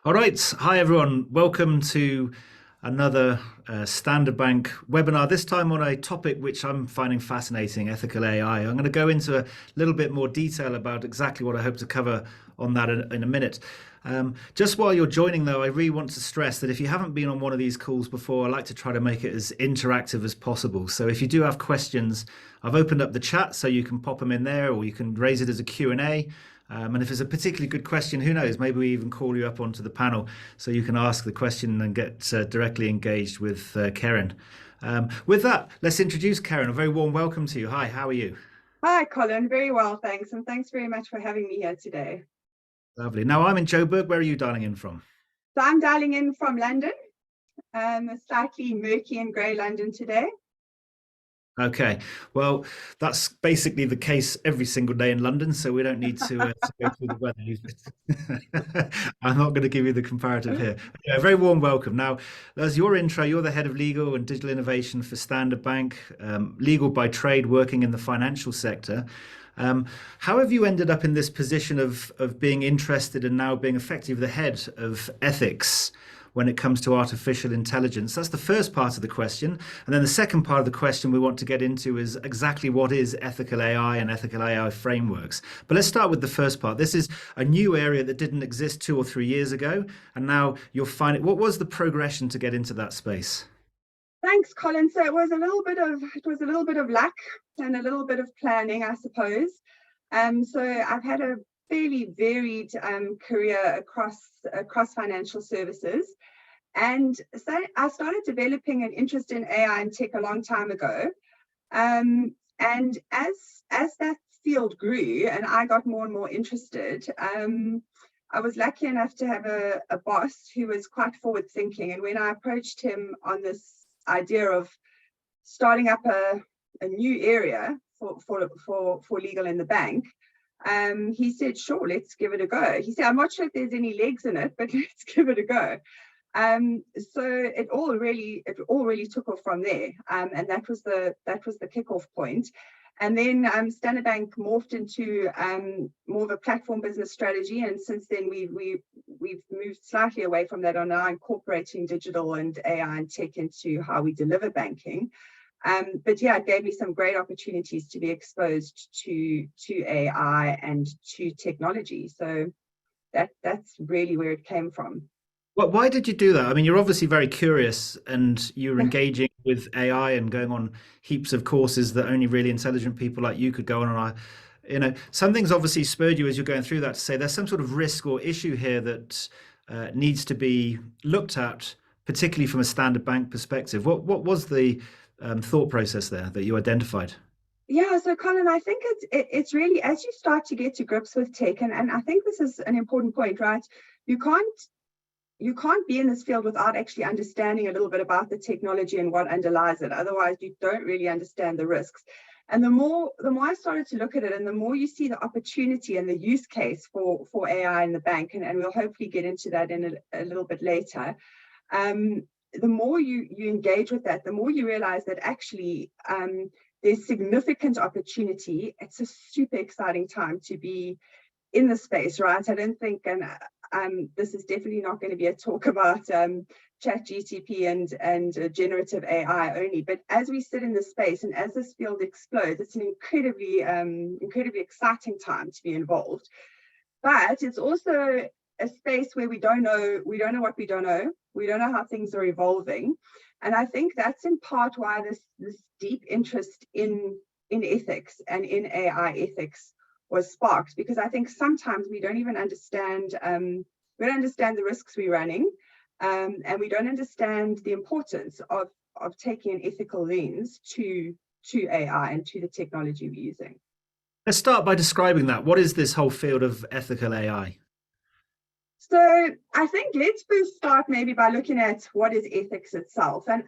All right. Hi, everyone. Welcome to another Standard Bank webinar, this time on a topic which I'm finding fascinating, ethical AI. I'm going to go into a little bit more detail about exactly what I hope to cover on that in a minute. Just while you're joining, though, I really want to stress that if you haven't been on one of these calls before, I like to try to make it as interactive as possible. So if you do have questions, I've opened up the chat so you can pop them in there, or you can raise it as a Q&A. And if it's a particularly good question, who knows, maybe we even call you up onto the panel so you can ask the question and get directly engaged with Kerryn. With that, let's introduce Kerryn. A very warm welcome to you. Hi, how are you? Hi, Colin. Very well, thanks. And thanks very much for having me here today. Lovely. Now, I'm in Joburg. Where are you dialing in from? So I'm dialing in from London, a slightly murky and grey London today. Okay, well, that's basically the case every single day in London, so we don't need to go through the weather. I'm not going to give you the comparative here. Yeah, very warm welcome. Now, as your intro, you're the head of legal and digital innovation for Standard Bank, legal by trade, working in the financial sector. How have you ended up in this position of being interested and now being effectively the head of ethics when it comes to artificial intelligence? That's the first part of the question. And then the second part of the question we want to get into is exactly what is ethical AI and ethical AI frameworks. But let's start with the first part. This is a new area that didn't exist 2 or 3 years ago, and now you'll find it. What was the progression to get into that space? Thanks, Colin. So it was a little bit of luck and a little bit of planning, I suppose. So I've had a fairly varied career across financial services. And so I started developing an interest in AI and tech a long time ago. And as that field grew and I got more and more interested, I was lucky enough to have a boss who was quite forward thinking. And when I approached him on this idea of starting up a new area for legal in the bank, he said, sure, let's give it a go. He said, I'm not sure if there's any legs in it, but let's give it a go. So it all really took off from there. And that was the kickoff point. And then Standard Bank morphed into more of a platform business strategy. And since then, we've moved slightly away from that on now incorporating digital and AI and tech into how we deliver banking. But yeah, it gave me some great opportunities to be exposed to AI and to technology. So that's really where it came from. Well, why did you do that? I mean, you're obviously very curious and you're engaging with AI and going on heaps of courses that only really intelligent people like you could go on. And something's obviously spurred you as you're going through that to say there's some sort of risk or issue here that needs to be looked at, particularly from a Standard Bank perspective. What was the thought process there that you identified? Yeah, so Colin, I think it's really as you start to get to grips with tech, and I think this is an important point, right? You can't be in this field without actually understanding a little bit about the technology and what underlies it. Otherwise, you don't really understand the risks. And the more I started to look at it, and the more you see the opportunity and the use case for AI in the bank, and we'll hopefully get into that in a little bit later. The more you engage with that, the more you realize that actually there's significant opportunity. It's a super exciting time to be in the space, right? I don't think, and this is definitely not going to be a talk about chat GTP and generative AI only, but as we sit in this space and as this field explodes, it's an incredibly exciting time to be involved. But it's also a space where we don't know what we don't know. We don't know how things are evolving. And I think that's in part why this deep interest in ethics and in AI ethics was sparked, because I think sometimes we don't even understand, we don't understand the risks we're running, and we don't understand the importance of taking an ethical lens to AI and to the technology we're using. Let's start by describing that. What is this whole field of ethical AI? So I think let's first start maybe by looking at what is ethics itself. And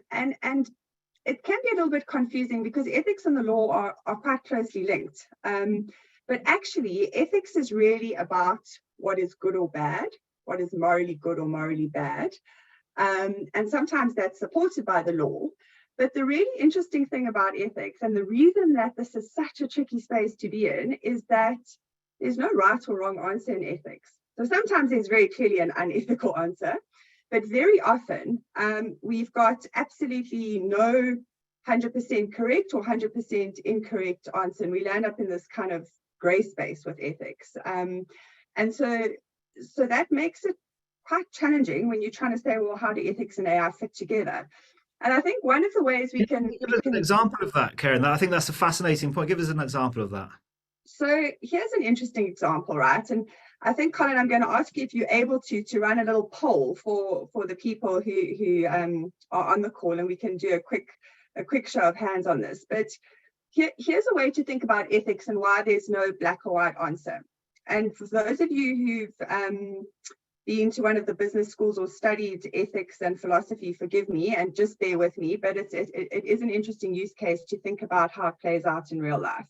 it can be a little bit confusing because ethics and the law are quite closely linked. But actually, ethics is really about what is good or bad, what is morally good or morally bad. And sometimes that's supported by the law. But the really interesting thing about ethics, and the reason that this is such a tricky space to be in, is that there's no right or wrong answer in ethics. So sometimes there's very clearly an unethical answer, but very often we've got absolutely no 100% correct or 100% incorrect answer, and we land up in this kind of gray space with ethics. And so that makes it quite challenging when you're trying to say, well, how do ethics and AI fit together? And I think one of the ways we Can can, you give us an example of that, Kerryn? I think that's a fascinating point. Give us an example of that. so here's an interesting example, right? And I think, Colin, I'm going to ask you if you're able to run a little poll for the people who are on the call, and we can do a quick show of hands on this. But here's a way to think about ethics and why there's no black or white answer. And for those of you who've been to one of the business schools or studied ethics and philosophy, forgive me and just bear with me, but it is an interesting use case to think about how it plays out in real life.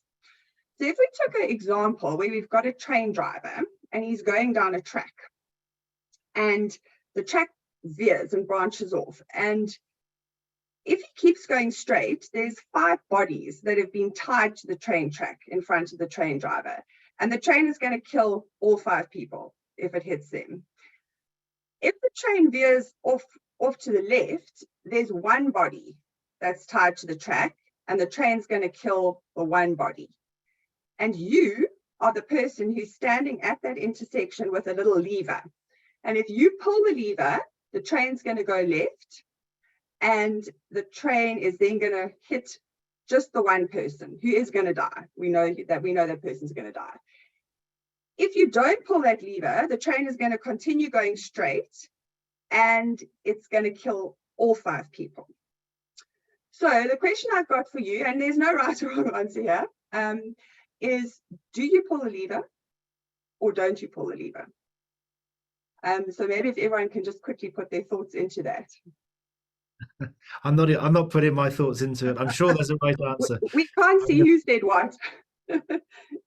So if we took an example where we've got a train driver and he's going down a track, and the track veers and branches off, and if he keeps going straight, there's 5 bodies that have been tied to the train track in front of the train driver, and the train is going to kill all 5 people if it hits them. If the train veers off to the left, there's 1 body that's tied to the track, and the train's going to kill the 1 body. And you are the person who's standing at that intersection with a little lever. And if you pull the lever, the train's going to go left, and the train is then going to hit just the 1 person who is going to die. We know that person's going to die. If you don't pull that lever, the train is going to continue going straight, and it's going to kill all 5 people. So the question I've got for you, and there's no right or wrong answer here, is, do you pull the lever or don't you pull the lever? So maybe if everyone can just quickly put their thoughts into that. I'm not putting my thoughts into it. I'm sure there's a right answer. We can't see who said what.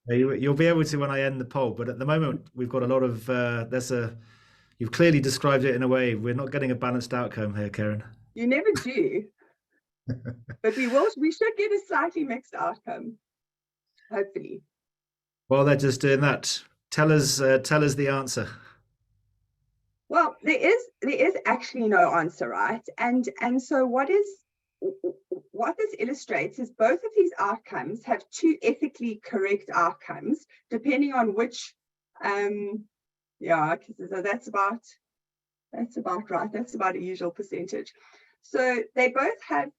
You'll be able to when I end the poll, but at the moment we've got a lot of you've clearly described it in a way. We're not getting a balanced outcome here, Kerryn. You never do. But we should get a slightly mixed outcome, hopefully. While they're just doing that, tell us the answer. Well, there is actually no answer, right? And so what this illustrates is both of these outcomes have 2 ethically correct outcomes, depending on which, so that's about right. That's about a usual percentage. So they both have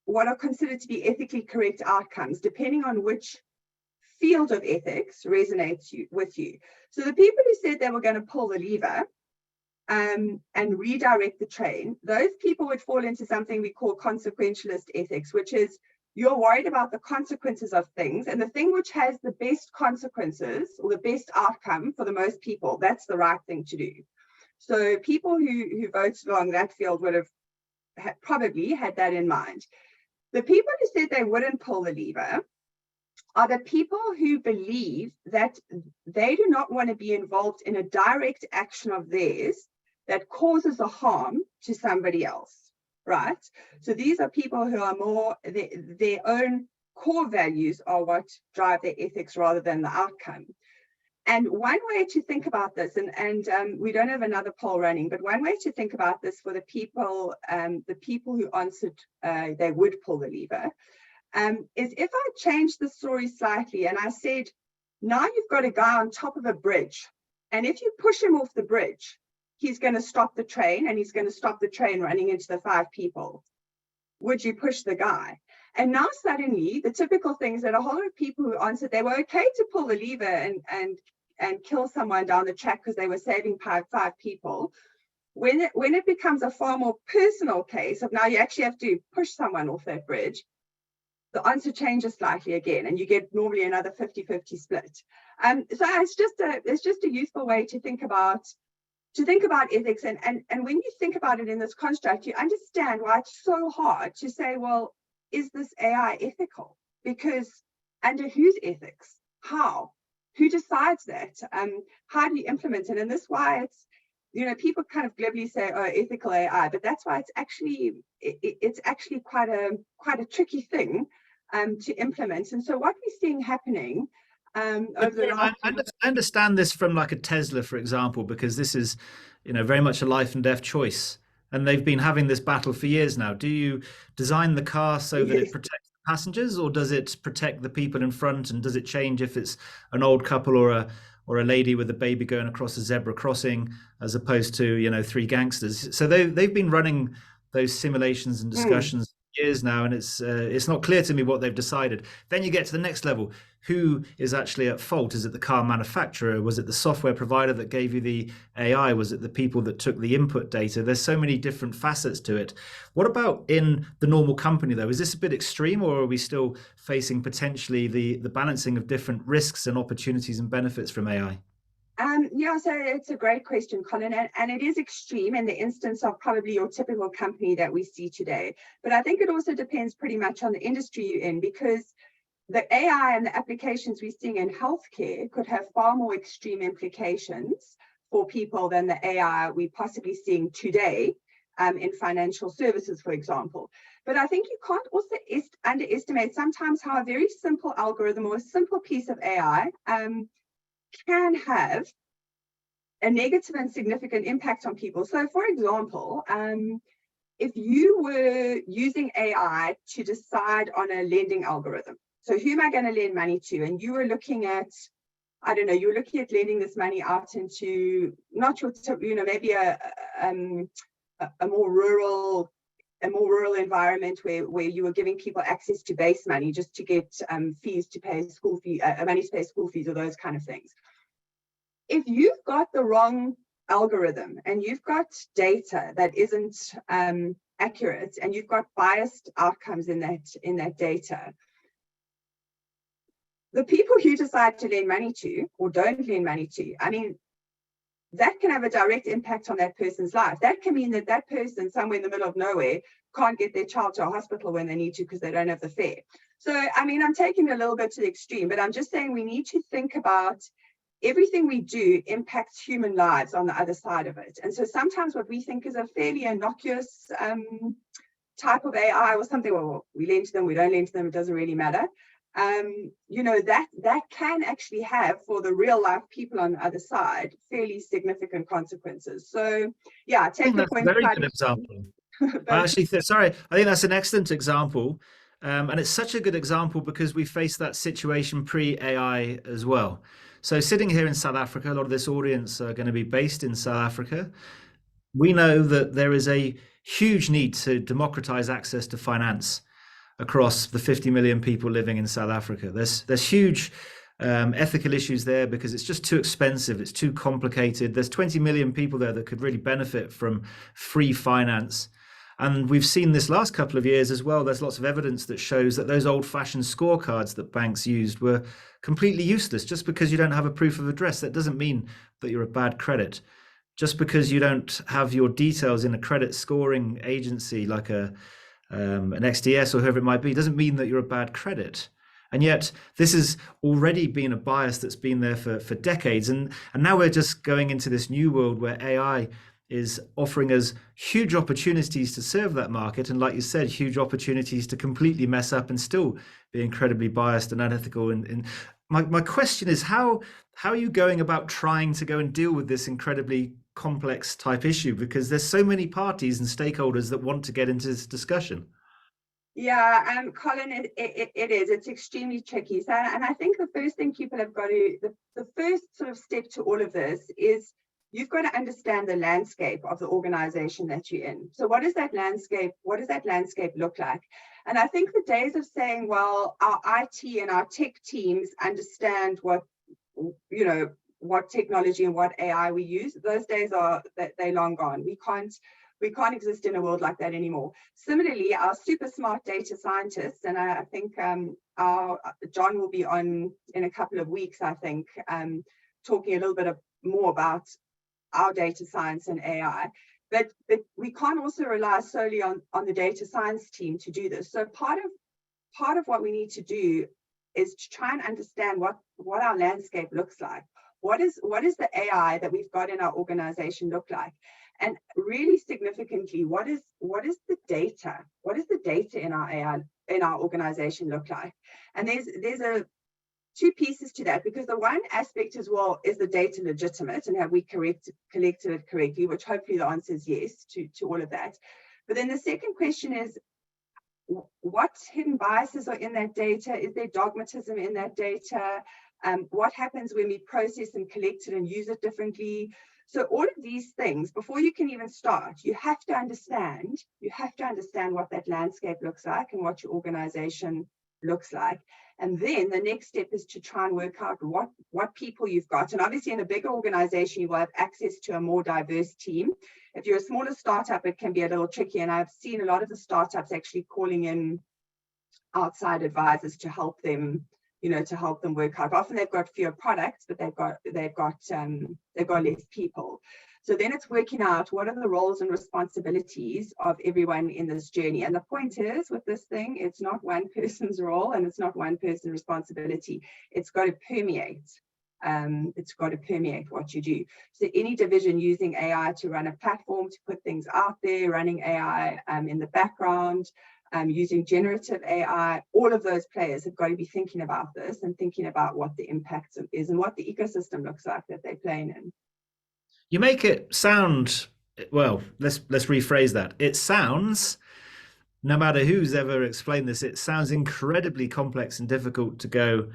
what are considered to be ethically correct outcomes, depending on which field of ethics resonates with you. So the people who said they were going to pull the lever and redirect the train, those people would fall into something we call consequentialist ethics, which is you're worried about the consequences of things, and the thing which has the best consequences or the best outcome for the most people, that's the right thing to do. So people who voted along that field would have probably had that in mind. The people who said they wouldn't pull the lever are the people who believe that they do not want to be involved in a direct action of theirs that causes a harm to somebody else, right? So these are people who are more, their own core values are what drive their ethics rather than the outcome. And one way to think about this, and we don't have another poll running, but one way to think about this for the people who answered they would pull the lever, is if I change the story slightly and I said, now you've got a guy on top of a bridge, and if you push him off the bridge, he's going to stop the train, and he's going to stop the train running into the 5 people. Would you push the guy? And now suddenly, the typical things that a whole lot of people who answered they were okay to pull the lever and kill someone down the track because they were saving 5 people. When it becomes a far more personal case of now you actually have to push someone off that bridge, the answer changes slightly again, and you get normally another 50-50 split. So it's just a useful way to think about ethics, and when you think about it in this construct, you understand why it's so hard to say, well, is this AI ethical? Because under whose ethics? How? Who decides that? How do you implement it? And this is why it's, people kind of glibly say, oh, ethical AI, but that's why it's actually quite a tricky thing to implement. And so what we're seeing happening over the I last. I understand this from like a Tesla, for example, because this is, very much a life and death choice. And they've been having this battle for years now. Do you design the car so that it Yes. protects the passengers, or does it protect the people in front? And does it change if it's an old couple or a lady with a baby going across a zebra crossing, as opposed to, three gangsters? So they've been running those simulations and Mm. discussions for years now, and it's not clear to me what they've decided. Then you get to the next level. Who is actually at fault? Is it the car manufacturer? Was it the software provider that gave you the AI? Was it the people that took the input data? There's so many different facets to it. What about in the normal company, though? Is this a bit extreme, or are we still facing potentially the balancing of different risks and opportunities and benefits from AI? Yeah, so it's a great question, Colin, and it is extreme in the instance of probably your typical company that we see today. But I think it also depends pretty much on the industry you're in, because the AI and the applications we're seeing in healthcare could have far more extreme implications for people than the AI we're possibly seeing today in financial services, for example. But I think you can't also underestimate sometimes how a very simple algorithm or a simple piece of AI can have a negative and significant impact on people. So, for example, if you were using AI to decide on a lending algorithm, so who am I going to lend money to? And you were looking at, I don't know, you were looking at lending this money out into not your, maybe a more rural environment where you were giving people access to base money just to get fees to pay school fee, money to pay school fees or those kind of things. If you've got the wrong algorithm and you've got data that isn't accurate and you've got biased outcomes in that data, the people you decide to lend money to or don't lend money to, I mean, that can have a direct impact on that person's life. That can mean that person somewhere in the middle of nowhere can't get their child to a hospital when they need to because they don't have the fare. So, I mean, I'm taking it a little bit to the extreme, but I'm just saying we need to think about everything we do impacts human lives on the other side of it. And so sometimes what we think is a fairly innocuous type of AI or something, well, we lend to them, we don't lend to them, it doesn't really matter. That can actually have, for the real life people on the other side, fairly significant consequences. So yeah, I take think your that's a point very quite good extreme, example. I but actually, sorry, I think that's an excellent example. And it's such a good example because we faced that situation pre-AI as well. So, sitting here in South Africa, a lot of this audience are going to be based in South Africa. We know that there is a huge need to democratize access to finance across the 50 million people living in South Africa. There's huge ethical issues there because it's just too expensive, it's too complicated. There's 20 million people there that could really benefit from free finance. And we've seen this last couple of years as well. There's lots of evidence that shows that those old-fashioned scorecards that banks used were completely useless. Just because you don't have a proof of address, that doesn't mean that you're a bad credit. Just because you don't have your details in a credit scoring agency like an XDS or whoever it might be, doesn't mean that you're a bad credit. And yet, this has already been a bias that's been there for decades. And now we're just going into this new world where AI is offering us huge opportunities to serve that market. And like you said, huge opportunities to completely mess up and still be incredibly biased and unethical. And my question is, how are you going about trying to go and deal with this incredibly complex type issue? Because there's so many parties and stakeholders that want to get into this discussion. yeah, Colin, it is. It's extremely tricky. So, and I think the first thing people have got to, the first sort of step to all of this is you've got to understand the landscape of the organization that you're in. So what does that landscape look like? And I think the days of saying, well, our IT and our tech teams understand what technology and what AI we use, those days they're long gone. We can't exist in a world like that anymore. Similarly, our super smart data scientists, and I think our John will be on in a couple of weeks, I think, talking a little bit more about our data science and AI. But we can't also rely solely on the data science team to do this. So part of what we need to do is to try and understand what our landscape looks like. What is the AI that we've got in our organization look like? And really significantly, what is the data? What is the data in our AI in our organization look like? And there's two pieces to that, because the one aspect as well is the data legitimate and have we collected it correctly, which hopefully the answer is yes to all of that. But then the second question is, what hidden biases are in that data? Is there dogmatism in that data? What happens when we process and collect it and use it differently? So all of these things, before you can even start, you have to understand what that landscape looks like and what your organization looks like. And then the next step is to try and work out what people you've got. And obviously in a bigger organization, you will have access to a more diverse team. If you're a smaller startup, it can be a little tricky. And I've seen a lot of the startups actually calling in outside advisors to help them, work out. Often they've got fewer products, but they've got less people. So then it's working out what are the roles and responsibilities of everyone in this journey. And the point is with this thing, it's not one person's role and it's not one person's responsibility. It's got to permeate. It's got to permeate what you do. So any division using AI to run a platform, to put things out there, running AI in the background, using generative AI, all of those players have got to be thinking about this and thinking about what the impact is and what the ecosystem looks like that they're playing in. You make it sound, well, let's rephrase that. It sounds, no matter who's ever explained this, it sounds incredibly complex and difficult to go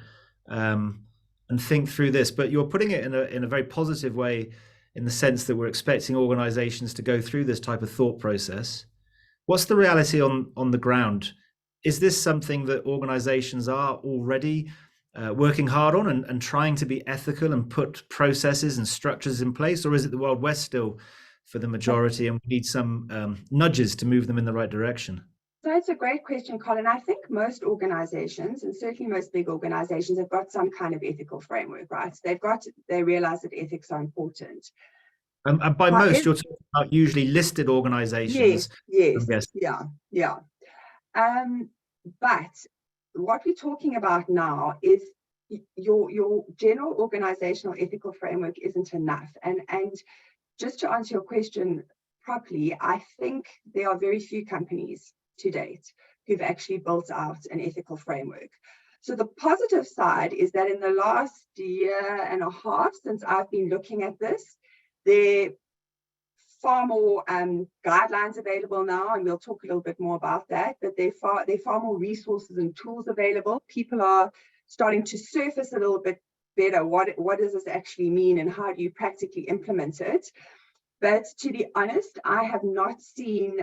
and think through this. But you're putting it in a very positive way, in the sense that we're expecting organizations to go through this type of thought process. What's the reality on the ground? Is this something that organizations are already working hard on and trying to be ethical and put processes and structures in place? Or is it the Wild West still for the majority and we need some nudges to move them in the right direction? So it's a great question, Colin. I think most organizations, and certainly most big organizations, have got some kind of ethical framework, right? They realize that ethics are important. And by most, you're talking about usually listed organizations. Yes, yeah. But what we're talking about now is your general organizational ethical framework isn't enough. And just to answer your question properly, I think there are very few companies to date who've actually built out an ethical framework. So the positive side is that in the last year and a half since I've been looking at this, there are far more guidelines available now, and we'll talk a little bit more about that, but there are far more resources and tools available. People are starting to surface a little bit better what does this actually mean and how do you practically implement it. But to be honest, I have not seen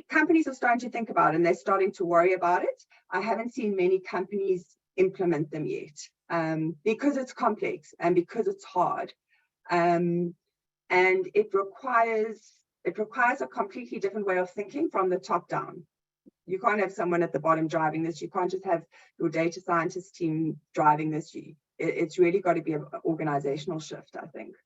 companies are starting to think about it and they're starting to worry about it. I haven't seen many companies implement them yet because it's complex and because it's hard. And it requires a completely different way of thinking from the top down. You can't have someone at the bottom driving this. You can't just have your data scientist team driving this. It's really got to be an organizational shift, I think.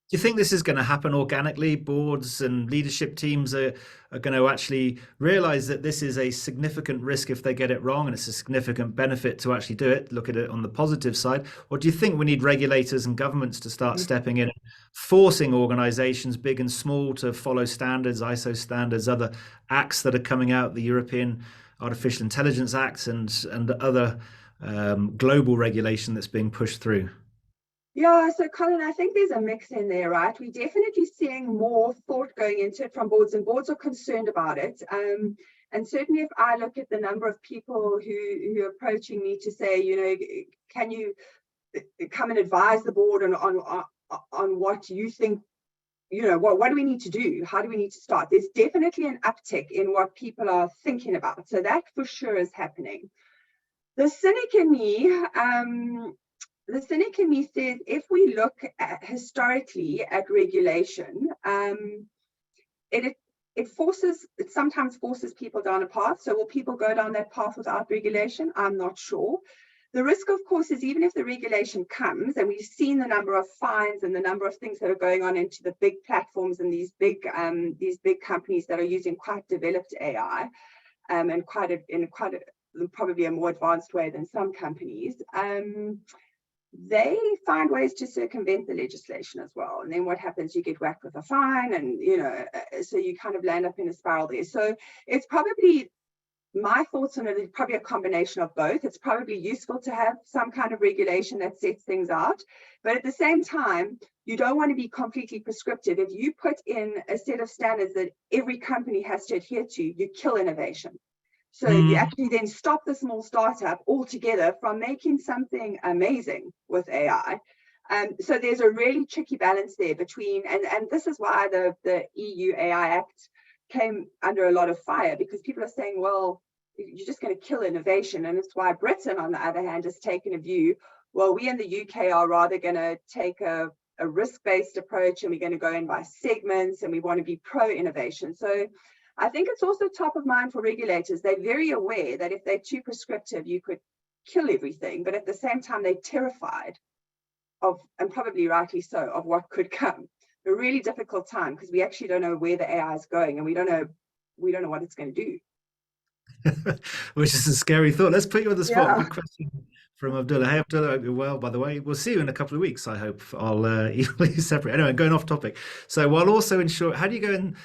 Do you think this is going to happen organically? Boards and leadership teams are going to actually realize that this is a significant risk if they get it wrong, and it's a significant benefit to actually do it, look at it on the positive side? Or do you think we need regulators and governments to start stepping in and forcing organizations, big and small, to follow standards, ISO standards, other acts that are coming out, the European Artificial Intelligence Act and other global regulation that's being pushed through? Yeah, so Colin, I think there's a mix in there, right? We're definitely seeing more thought going into it from boards, and boards are concerned about it. And certainly if I look at the number of people who are approaching me to say, can you come and advise the board on what you think, what do we need to do? How do we need to start? There's definitely an uptick in what people are thinking about. So that for sure is happening. The cynic in me says, if we look historically at regulation, it sometimes forces people down a path. So will people go down that path without regulation? I'm not sure. The risk, of course, is even if the regulation comes, and we've seen the number of fines and the number of things that are going on into the big platforms and these big companies that are using quite developed AI, and probably a more advanced way than some companies. They find ways to circumvent the legislation as well. And then what happens? You get whacked with a fine, and so you kind of land up in a spiral there. So it's probably my thoughts on it is probably a combination of both. It's probably useful to have some kind of regulation that sets things out, but at the same time, you don't want to be completely prescriptive. If you put in a set of standards that every company has to adhere to, you kill innovation. So you Mm. actually then stop the small startup altogether from making something amazing with AI. So there's a really tricky balance there between, and this is why the EU AI Act came under a lot of fire, because people are saying, well, you're just going to kill innovation. And it's why Britain, on the other hand, has taken a view, well, we in the UK are rather going to take a risk-based approach, and we're going to go in by segments, and we want to be pro-innovation. So I think it's also top of mind for regulators. They're very aware that if they're too prescriptive, you could kill everything. But at the same time, they're terrified of, and probably rightly so, of what could come. A really difficult time, because we actually don't know where the AI is going, and we don't know what it's going to do. Which is a scary thought. Let's put you on the spot. Yeah. Good question from Abdullah. Hey, Abdullah, I hope you're well, by the way. We'll see you in a couple of weeks, I hope. I'll email you separate. Anyway, going off topic. So while also ensure, how do you go and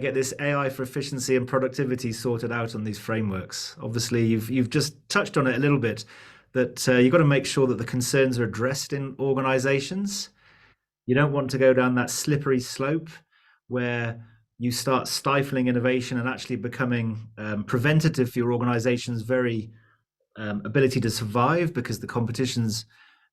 get this AI for efficiency and productivity sorted out on these frameworks? Obviously, you've just touched on it a little bit, that you've got to make sure that the concerns are addressed in organizations. You don't want to go down that slippery slope where you start stifling innovation and actually becoming preventative for your organization's very ability to survive, because the competition's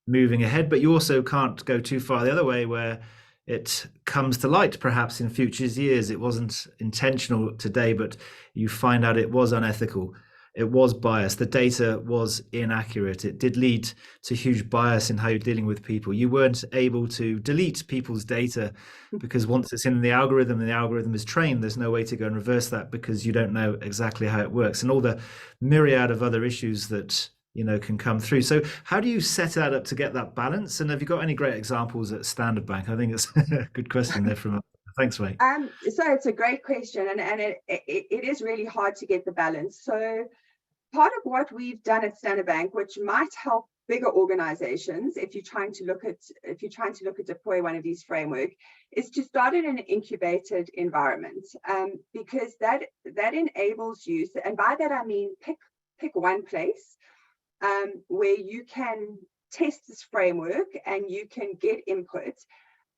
moving ahead. But you also can't go too far the other way, where it comes to light perhaps in future years it wasn't intentional today, but you find out it was unethical, it was biased, the data was inaccurate, it did lead to huge bias in how you're dealing with people. You weren't able to delete people's data because once it's in the algorithm and the algorithm is trained, there's no way to go and reverse that, because you don't know exactly how it works, and all the myriad of other issues that can come through. So how do you set that up to get that balance? And have you got any great examples at Standard Bank? I think it's a good question there from. Thanks, mate. So it's a great question, and it is really hard to get the balance. So part of what we've done at Standard Bank, which might help bigger organizations if you're trying to look at deploy one of these framework, is to start in an incubated environment, because that enables you, and by that I mean pick one place where you can test this framework and you can get input,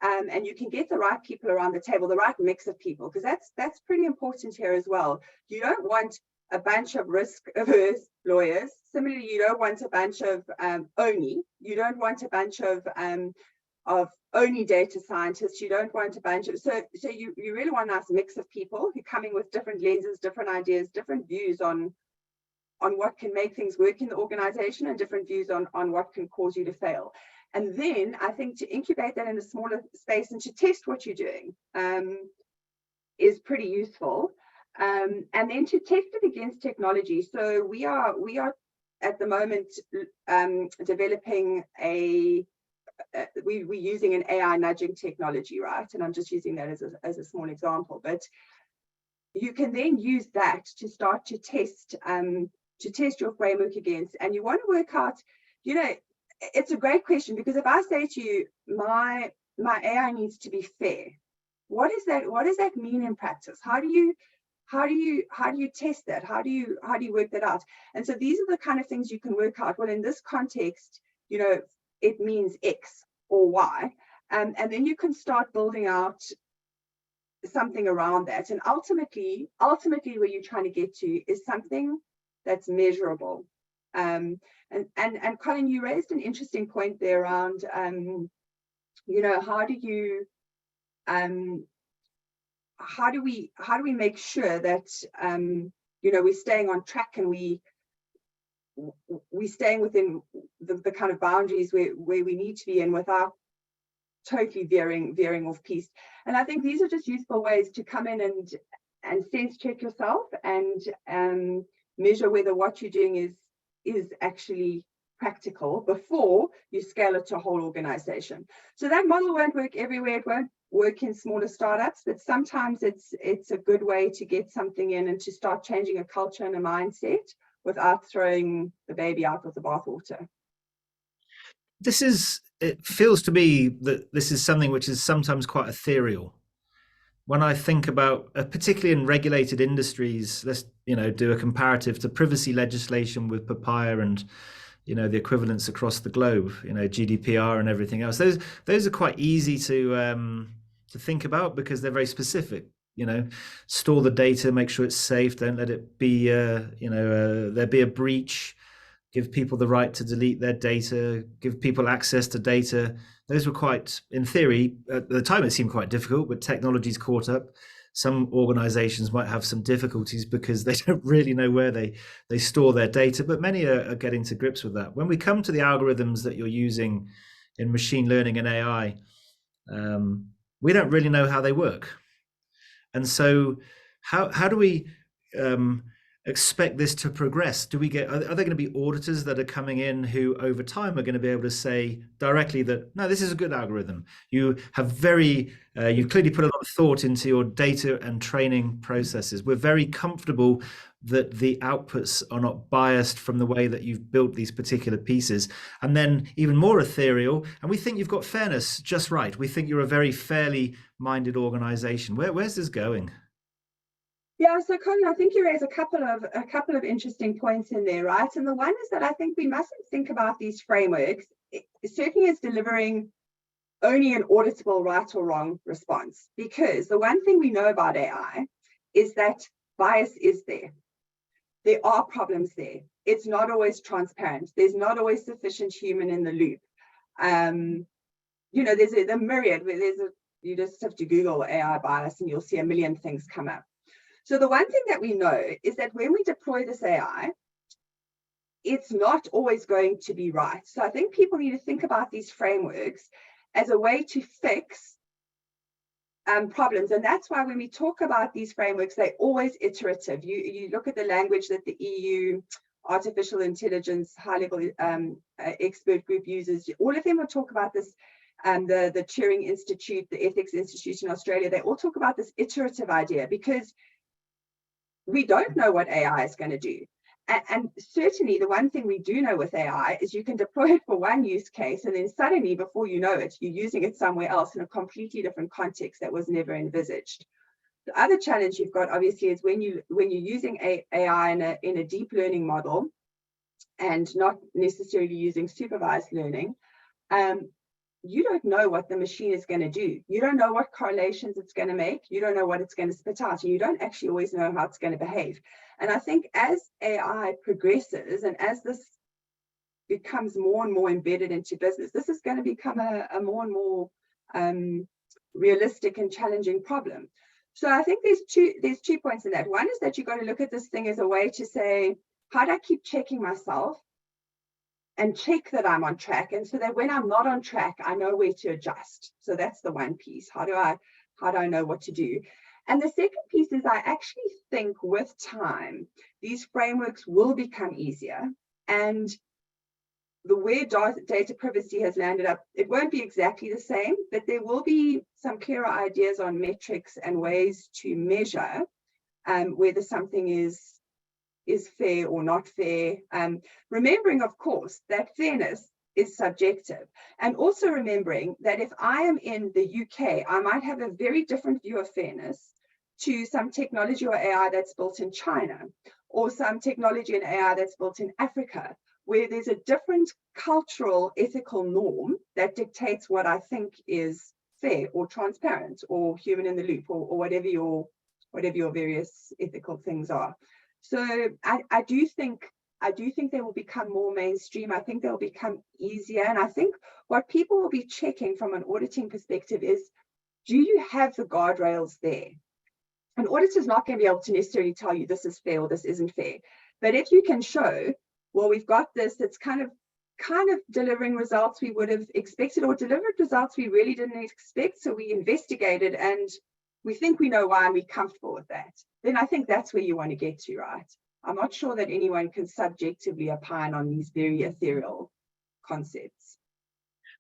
and you can get the right people around the table, the right mix of people, because that's pretty important here as well. You don't want a bunch of risk-averse lawyers. Similarly, you don't want a bunch of ONI. You don't want a bunch of ONI data scientists. You don't want a bunch of, so you really want a nice mix of people who are coming with different lenses, different ideas, different views on what can make things work in the organization, and different views on what can cause you to fail. And then I think to incubate that in a smaller space and to test what you're doing is pretty useful. And then to test it against technology. So we are at the moment developing we're using an AI nudging technology, right? And I'm just using that as a small example, but you can then use that to start to test your framework against. And you want to work out, it's a great question, because if I say to you, my AI needs to be fair, what does that mean in practice? How do you test that? How do you work that out? And so these are the kind of things you can work out. Well, in this context, it means X or Y, and then you can start building out something around that. And ultimately, where you're trying to get to is something that's measurable. And Colin, you raised an interesting point there around, how do we make sure that we're staying on track, and we're staying within the kind of boundaries where we need to be in, without totally veering off piste. And I think these are just useful ways to come in and sense check yourself, and measure whether what you're doing is actually practical before you scale it to a whole organization. So that model won't work everywhere. It won't work in smaller startups, but sometimes it's a good way to get something in and to start changing a culture and a mindset without throwing the baby out with the bathwater. It feels to me that this is something which is sometimes quite ethereal, when I think about, particularly in regulated industries, let's do a comparative to privacy legislation with papaya and the equivalents across the globe, GDPR and everything else. Those are quite easy to think about because they're very specific. Store the data, make sure it's safe, don't let it be there be a breach, give people the right to delete their data, give people access to data. Those were quite, in theory, at the time it seemed quite difficult, but technology's caught up. Some organizations might have some difficulties because they don't really know where they store their data, but many are getting to grips with that. When we come to the algorithms that you're using in machine learning and AI, we don't really know how they work. And so how do we expect this to progress? Are there going to be auditors that are coming in who over time are going to be able to say directly that, no, this is a good algorithm. You have you've clearly put a lot of thought into your data and training processes. We're very comfortable that the outputs are not biased from the way that you've built these particular pieces. And then even more ethereal, and we think you've got fairness just right. We think you're a very fairly minded organization. Where's this going? Yeah, so Colin, I think you raise a couple of interesting points in there, right? And the one is that I think we mustn't think about these frameworks certainly as delivering only an auditable right or wrong response, because the one thing we know about AI is that bias is there. There are problems there. It's not always transparent. There's not always sufficient human in the loop. There's a myriad. You just have to Google AI bias and you'll see a million things come up. So the one thing that we know is that when we deploy this AI, it's not always going to be right. So I think people need to think about these frameworks as a way to fix problems. And that's why when we talk about these frameworks, they're always iterative. You look at the language that the EU artificial intelligence high-level expert group uses. All of them will talk about this. The Turing Institute, the Ethics Institute in Australia, they all talk about this iterative idea because we don't know what AI is going to do. And certainly the one thing we do know with AI is you can deploy it for one use case, and then suddenly, before you know it, you're using it somewhere else in a completely different context that was never envisaged. The other challenge you've got, obviously, is when you're using AI in a deep learning model and not necessarily using supervised learning, you don't know what the machine is going to do. You don't know what correlations it's going to make. You don't know what it's going to spit out. And you don't actually always know how it's going to behave. And I think as AI progresses and as this becomes more and more embedded into business, this is going to become a more and more realistic and challenging problem. So I think there's two points in that. One is that you've got to look at this thing as a way to say, how do I keep checking myself and check that I'm on track? And so that when I'm not on track, I know where to adjust. So that's the one piece. How do I know what to do? And the second piece is I actually think with time, these frameworks will become easier. And the way data privacy has landed up, it won't be exactly the same, but there will be some clearer ideas on metrics and ways to measure whether something is fair or not fair. Remembering, of course, that fairness is subjective. And also remembering that if I am in the UK, I might have a very different view of fairness to some technology or AI that's built in China, or some technology and AI that's built in Africa, where there's a different cultural ethical norm that dictates what I think is fair or transparent or human in the loop or whatever your various ethical things are. So I do think they will become more mainstream. I think they'll become easier. And I think what people will be checking from an auditing perspective is, do you have the guardrails there? An auditor's not going to be able to necessarily tell you this is fair or this isn't fair. But if you can show, well, we've got this, it's kind of delivering results we would have expected, or delivered results we really didn't expect. So we investigated and we think we know why and we're comfortable with that. Then I think that's where you want to get to, right? I'm not sure that anyone can subjectively opine on these very ethereal concepts.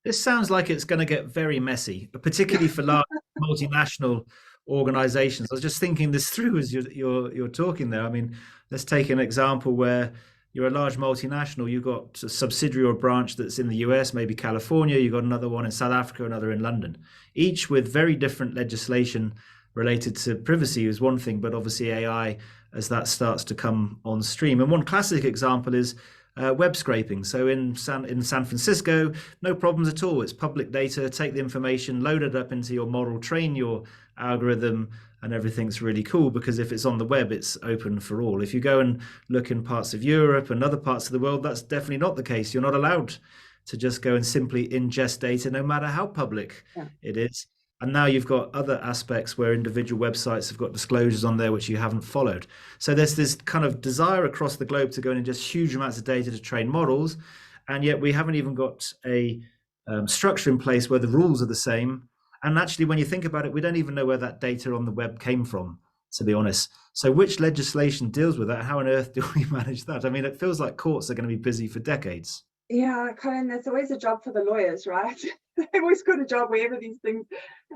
This sounds like it's going to get very messy, particularly for large multinational organizations. I was just thinking this through as you're talking there. I mean, let's take an example where you're a large multinational, you've got a subsidiary or branch that's in the US, maybe California, you've got another one in South Africa, another in London, each with very different legislation related to privacy is one thing, but obviously AI as that starts to come on stream. And one classic example is web scraping. So in San Francisco, no problems at all. It's public data. Take the information, load it up into your model, train your algorithm, and everything's really cool because if it's on the web, it's open for all. If you go and look in parts of Europe and other parts of the world, that's definitely not the case. You're not allowed to just go and simply ingest data, no matter how public it is. And now you've got other aspects where individual websites have got disclosures on there which you haven't followed. So there's this kind of desire across the globe to go and ingest huge amounts of data to train models, and yet we haven't even got a structure in place where the rules are the same. And actually, when you think about it, we don't even know where that data on the web came from, to be honest. So which legislation deals with that? How on earth do we manage that? I mean, it feels like courts are going to be busy for decades. Yeah, Colin, that's always a job for the lawyers, right? They've always got a job wherever these things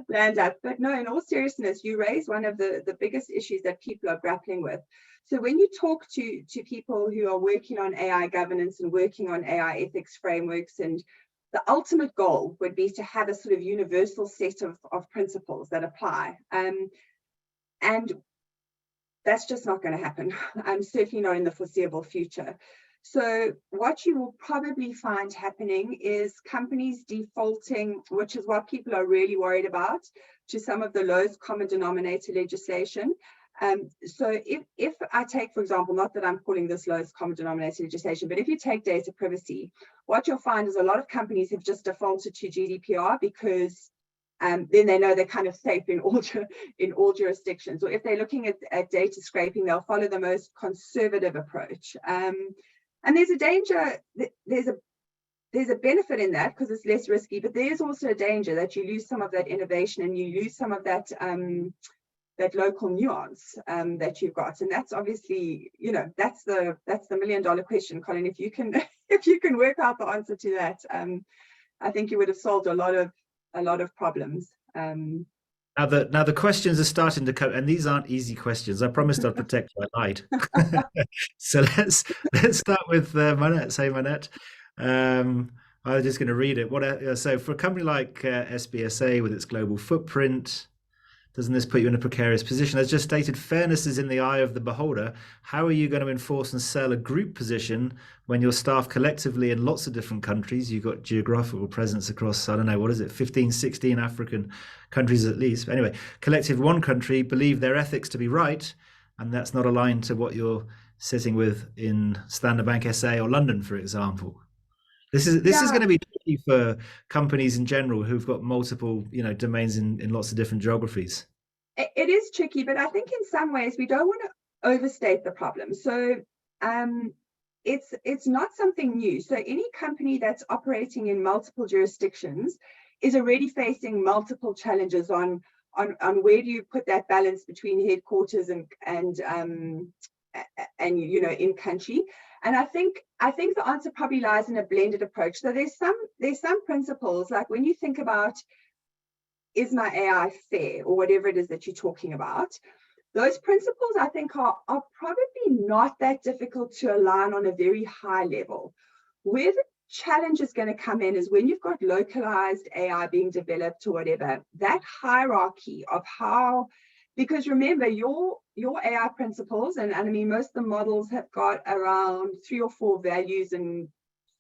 land at. But no, in all seriousness, you raise one of the biggest issues that people are grappling with. So when you talk to people who are working on AI governance and working on AI ethics frameworks, and the ultimate goal would be to have a sort of universal set of principles that apply. And that's just not going to happen. Certainly not in the foreseeable future. So what you will probably find happening is companies defaulting, which is what people are really worried about, to some of the lowest common denominator legislation. So if I take, for example, not that I'm calling this lowest common denominator legislation, but if you take data privacy, what you'll find is a lot of companies have just defaulted to GDPR because then they know they're kind of safe in all jurisdictions. Or if they're looking at data scraping, they'll follow the most conservative approach. And there's a danger, there's a benefit in that because it's less risky, but there's also a danger that you lose some of that innovation and you lose some of that that local nuance that you've got. And that's obviously, that's the $1 million question, Colin. If you can work out the answer to that, I think you would have solved a lot of problems. Now the questions are starting to come, and these aren't easy questions. I promised I'd protect my light. So let's start with Manette. Say, Manette. I was just going to read it. So for a company like SBSA with its global footprint, doesn't this put you in a precarious position? As just stated, fairness is in the eye of the beholder. How are you going to enforce and sell a group position when your staff collectively in lots of different countries, you've got geographical presence across, I don't know, 15, 16 African countries at least. But anyway, collective one country believe their ethics to be right, and that's not aligned to what you're sitting with in Standard Bank SA or London, for example. This is going to be tricky for companies in general who've got multiple, domains in lots of different geographies. It is tricky, but I think in some ways we don't want to overstate the problem. So it's not something new. So any company that's operating in multiple jurisdictions is already facing multiple challenges on where do you put that balance between headquarters and in country. And I think the answer probably lies in a blended approach. So there's some principles, like when you think about, is my AI fair, or whatever it is that you're talking about, those principles I think are probably not that difficult to align on a very high level. Where the challenge is going to come in is when you've got localized AI being developed or whatever, that hierarchy of how, because remember your AI principles, and I mean, most of the models have got around 3 or 4 values and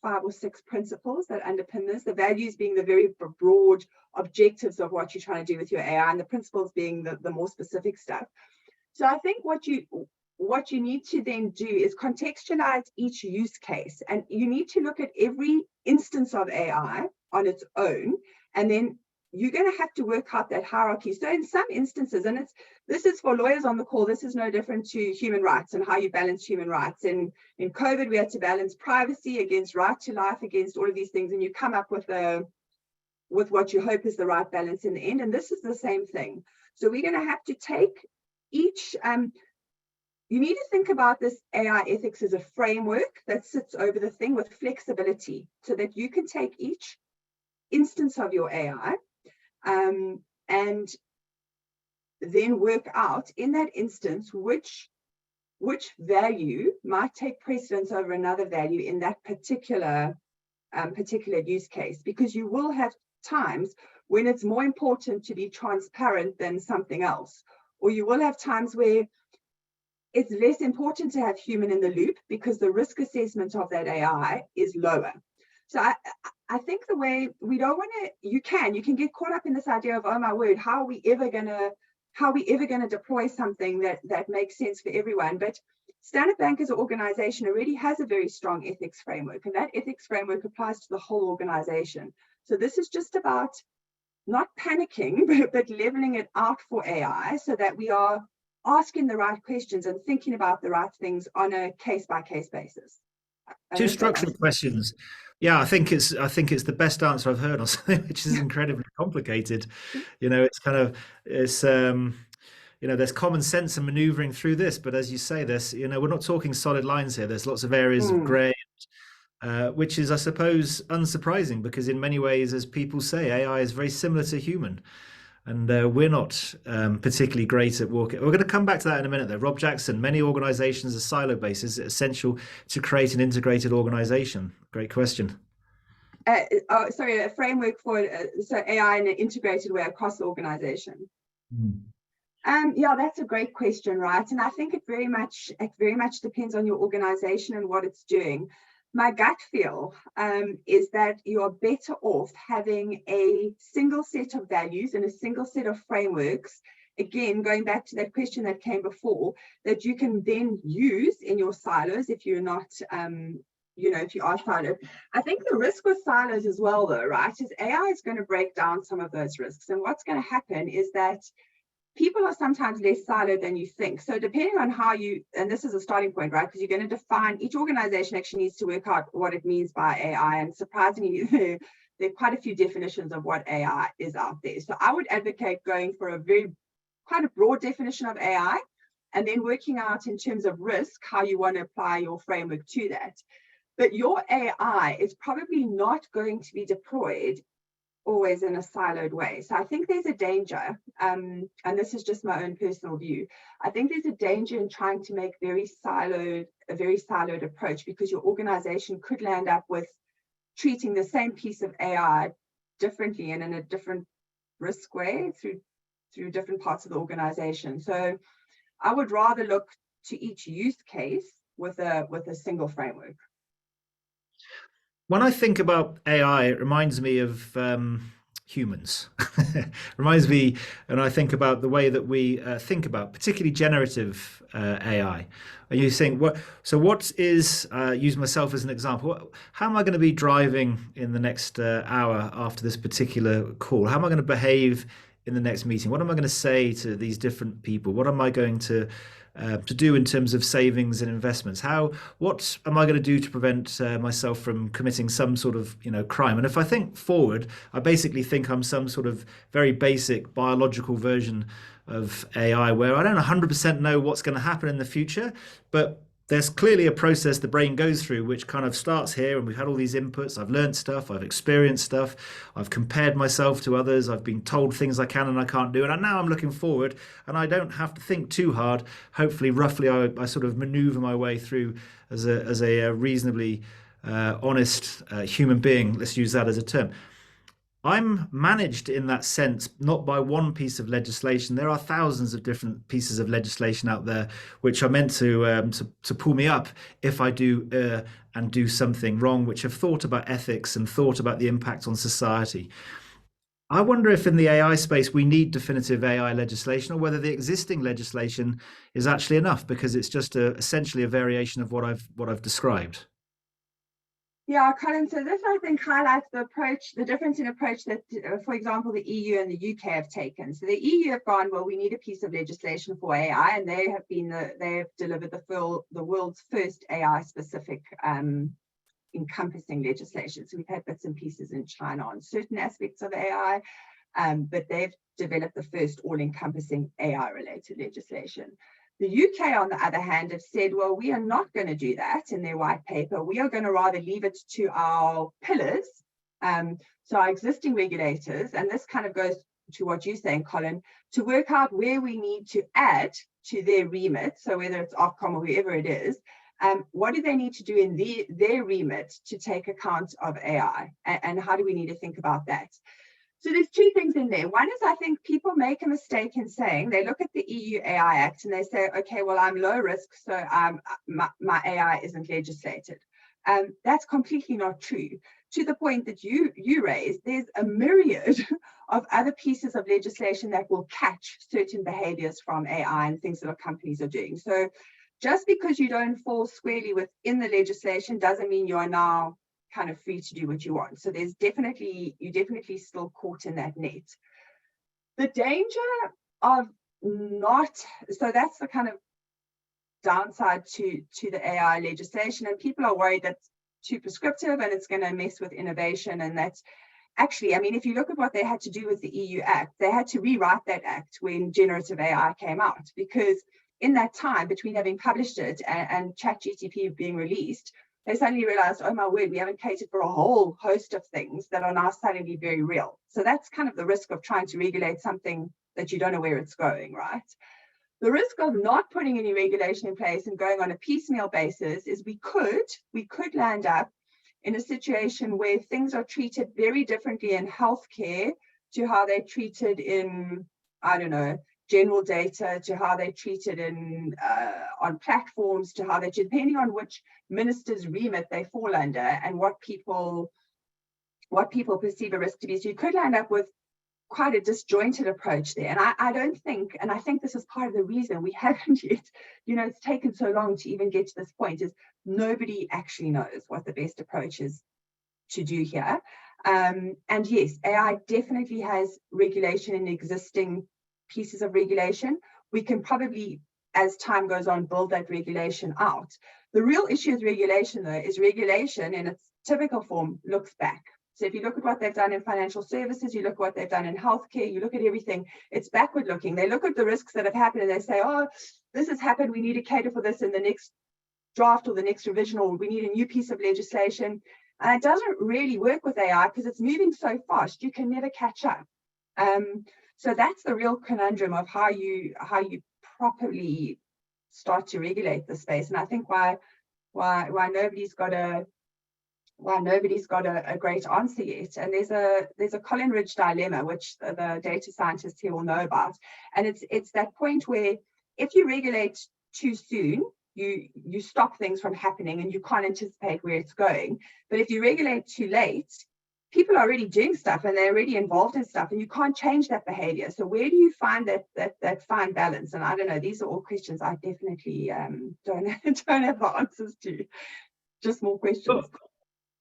5 or 6 principles that underpin this. The values being the very broad objectives of what you're trying to do with your AI, and the principles being the more specific stuff. So I think what you need to then do is contextualize each use case, and you need to look at every instance of AI on its own, and then you're going to have to work out that hierarchy. So in some instances, and this is for lawyers on the call, this is no different to human rights and how you balance human rights. In COVID, we had to balance privacy against right to life, against all of these things, and you come up with what you hope is the right balance in the end. And this is the same thing. So we're going to have to take each, you need to think about this AI ethics as a framework that sits over the thing with flexibility, so that you can take each instance of your AI and then work out in that instance which value might take precedence over another value in that particular particular use case, because you will have times when it's more important to be transparent than something else, or you will have times where it's less important to have human in the loop because the risk assessment of that AI is lower. So I think the way we don't want to, you can get caught up in this idea of, oh my word, how are we ever gonna deploy something that makes sense for everyone? But Standard Bank as an organization already has a very strong ethics framework, and that ethics framework applies to the whole organization. So this is just about not panicking, but leveling it out for AI so that we are asking the right questions and thinking about the right things on a case-by-case basis. Two structural questions. Yeah, I think it's the best answer I've heard on something which is incredibly complicated. There's common sense and maneuvering through this, but as you say, we're not talking solid lines here. There's lots of areas of grey, which is, I suppose, unsurprising because in many ways, as people say, AI is very similar to human. And we're not particularly great at walking. We're going to come back to that in a minute, though. Rob Jackson, many organizations are silo-based. Is it essential to create an integrated organization? Great question. A framework for so AI in an integrated way across the organization. Yeah, that's a great question, right? And I think it very much depends on your organization and what it's doing. My gut feel is that you're better off having a single set of values and a single set of frameworks. Again, going back to that question that came before, that you can then use in your silos if you're not, if you are siloed. I think the risk with silos as well, though, right, is AI is going to break down some of those risks. And what's going to happen is that people are sometimes less siloed than you think. So depending on how and this is a starting point, right? Because you're going to define, each organization actually needs to work out what it means by AI. And surprisingly, there are quite a few definitions of what AI is out there. So I would advocate going for quite a broad definition of AI, and then working out in terms of risk, how you want to apply your framework to that. But your AI is probably not going to be deployed always in a siloed way. So I think there's a danger, and this is just my own personal view. I think there's a danger in trying to make a very siloed approach, because your organization could land up with treating the same piece of AI differently and in a different risk way through different parts of the organization. So I would rather look to each use case with a single framework. When I think about AI, it reminds me of humans. Reminds me, and I think about the way that we think about, particularly generative AI. And you think, what is, use myself as an example, how am I going to be driving in the next hour after this particular call? How am I going to behave in the next meeting? What am I going to say to these different people? What am I going to do in terms of savings and investments? What am I going to do to prevent myself from committing some sort of crime? And if I think forward, I basically think I'm some sort of very basic biological version of AI where I don't 100% know what's going to happen in the future, but there's clearly a process the brain goes through which kind of starts here, and we've had all these inputs. I've learned stuff, I've experienced stuff, I've compared myself to others, I've been told things I can and I can't do, and now I'm looking forward and I don't have to think too hard. Hopefully, roughly, I sort of maneuver my way through as a reasonably honest human being. Let's use that as a term. I'm managed in that sense, not by one piece of legislation. There are thousands of different pieces of legislation out there which are meant to pull me up if I do and do something wrong, which have thought about ethics and thought about the impact on society. I wonder if in the AI space we need definitive AI legislation, or whether the existing legislation is actually enough because it's just essentially a variation of what I've described. Yeah, Colin, so this I think highlights the difference in approach that, for example, the EU and the UK have taken. So the EU have gone, well, we need a piece of legislation for AI, and they have delivered the world's first AI-specific encompassing legislation. So we've had bits and pieces in China on certain aspects of AI, but they've developed the first all-encompassing AI-related legislation. The UK, on the other hand, have said, well, we are not going to do that in their white paper. We are going to rather leave it to our pillars, so our existing regulators, and this kind of goes to what you're saying, Colin, to work out where we need to add to their remit, so whether it's Ofcom or whoever it is, What do they need to do in their remit to take account of AI? And how do we need to think about that? So there's two things in there. One is, I think people make a mistake in saying, they look at the EU AI Act and they say, okay, well, I'm low risk, so my AI isn't legislated. That's completely not true. To the point that you raised, there's a myriad of other pieces of legislation that will catch certain behaviors from AI and things that our companies are doing. So just because you don't fall squarely within the legislation doesn't mean you are now kind of free to do what you want. So you're definitely still caught in that net. The danger of not, so that's the kind of downside to the AI legislation, and people are worried that's too prescriptive and it's going to mess with innovation. And that's actually, I mean, if you look at what they had to do with the EU Act, they had to rewrite that act when generative AI came out, because in that time between having published it and ChatGPT being released, they suddenly realized, oh my word, we haven't catered for a whole host of things that are now suddenly very real. So that's kind of the risk of trying to regulate something that you don't know where it's going, right? The risk of not putting any regulation in place and going on a piecemeal basis is we could land up in a situation where things are treated very differently in healthcare to how they're treated in, I don't know, general data, to how they're treated in on platforms, to how they're, depending on which minister's remit they fall under and what people perceive a risk to be. So you could end up with quite a disjointed approach there. And I don't think, and I think this is part of the reason we haven't yet, it's taken so long to even get to this point, is nobody actually knows what the best approach is to do here. And yes, AI definitely has regulation in existing pieces of regulation. We can probably, as time goes on, build that regulation out. The real issue with regulation, though, is regulation in its typical form looks back. So if you look at what they've done in financial services, you look at what they've done in healthcare, you look at everything, it's backward looking. They look at the risks that have happened and they say, oh, this has happened, we need to cater for this in the next draft or the next revision, or we need a new piece of legislation. And it doesn't really work with AI because it's moving so fast, you can never catch up. So that's the real conundrum of how you properly start to regulate the space. And I think why nobody's got a great answer yet. And there's a Colin Ridge dilemma, which the data scientists here will know about. And it's that point where if you regulate too soon, you stop things from happening and you can't anticipate where it's going. But if you regulate too late, people are already doing stuff and they're already involved in stuff and you can't change that behavior. So where do you find that fine balance? And I don't know, these are all questions I definitely don't have the answers to. Just more questions. Well,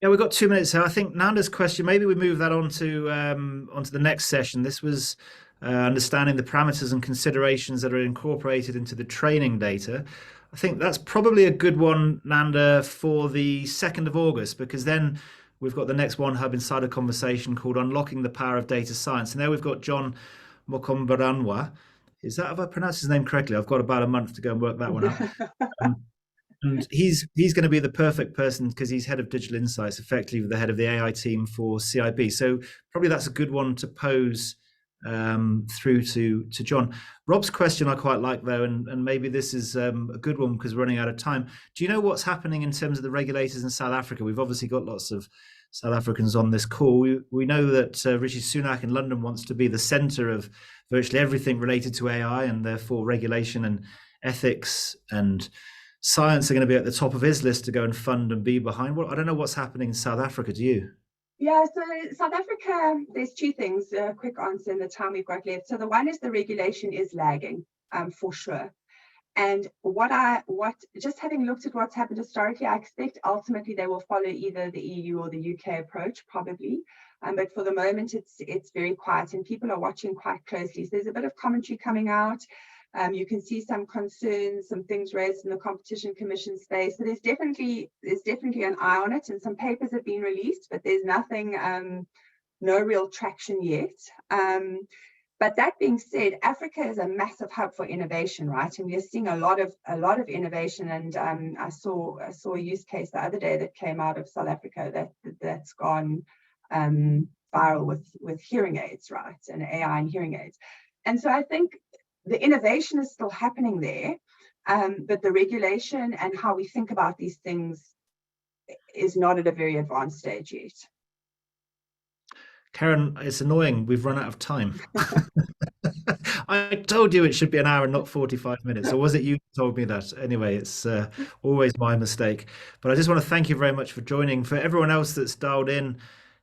yeah, we've got 2 minutes here. I think Nanda's question, maybe we move that onto the next session. This was understanding the parameters and considerations that are incorporated into the training data. I think that's probably a good one, Nanda, for the 2nd of August, because then we've got the next One Hub Insider conversation called Unlocking the Power of Data Science. And there we've got John Mokombaranwa. Is that, have I pronounced his name correctly? I've got about a month to go and work that one out. And he's going to be the perfect person because he's head of digital insights, effectively the head of the AI team for CIB. So probably that's a good one to pose through to John. Rob's question I quite like though, and maybe this is a good one because we're running out of time. Do you know what's happening in terms of the regulators in South Africa? We've obviously got lots of South Africans on this call. We know that Rishi Sunak in London wants to be the centre of virtually everything related to AI, and therefore regulation and ethics and science are going to be at the top of his list to go and fund and be behind. Well, I don't know what's happening in South Africa. Do you? Yeah, so South Africa, there's two things, a quick answer in the time we've got left. So the one is the regulation is lagging, for sure. And just having looked at what's happened historically, I expect ultimately they will follow either the EU or the UK approach, probably. But for the moment, it's very quiet and people are watching quite closely. So there's a bit of commentary coming out. You can see some concerns, some things raised in the Competition Commission space. So there's definitely an eye on it, and some papers have been released, but there's nothing, no real traction yet. But that being said, Africa is a massive hub for innovation, right? And we're seeing a lot of innovation. And I saw a use case the other day that came out of South Africa that's gone viral with hearing aids, right? And AI and hearing aids. And so I think the innovation is still happening there, but the regulation and how we think about these things is not at a very advanced stage yet. Kerryn, it's annoying. We've run out of time. I told you it should be an hour and not 45 minutes. Or was it you who told me that? Anyway, it's always my mistake. But I just want to thank you very much for joining. For everyone else that's dialed in,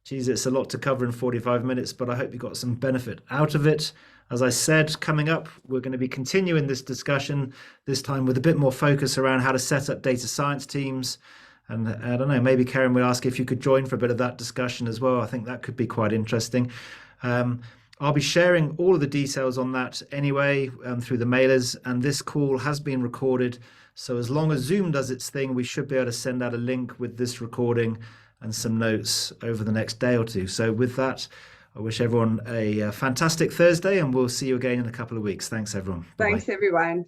geez, it's a lot to cover in 45 minutes, but I hope you got some benefit out of it. As I said, coming up, we're going to be continuing this discussion, this time with a bit more focus around how to set up data science teams. And I don't know, maybe Kerryn will ask if you could join for a bit of that discussion as well. I think that could be quite interesting. I'll be sharing all of the details on that anyway through the mailers, and this call has been recorded. So as long as Zoom does its thing, we should be able to send out a link with this recording and some notes over the next day or two. So with that, I wish everyone a fantastic Thursday, and we'll see you again in a couple of weeks. Thanks, everyone. Bye-bye. Thanks, everyone.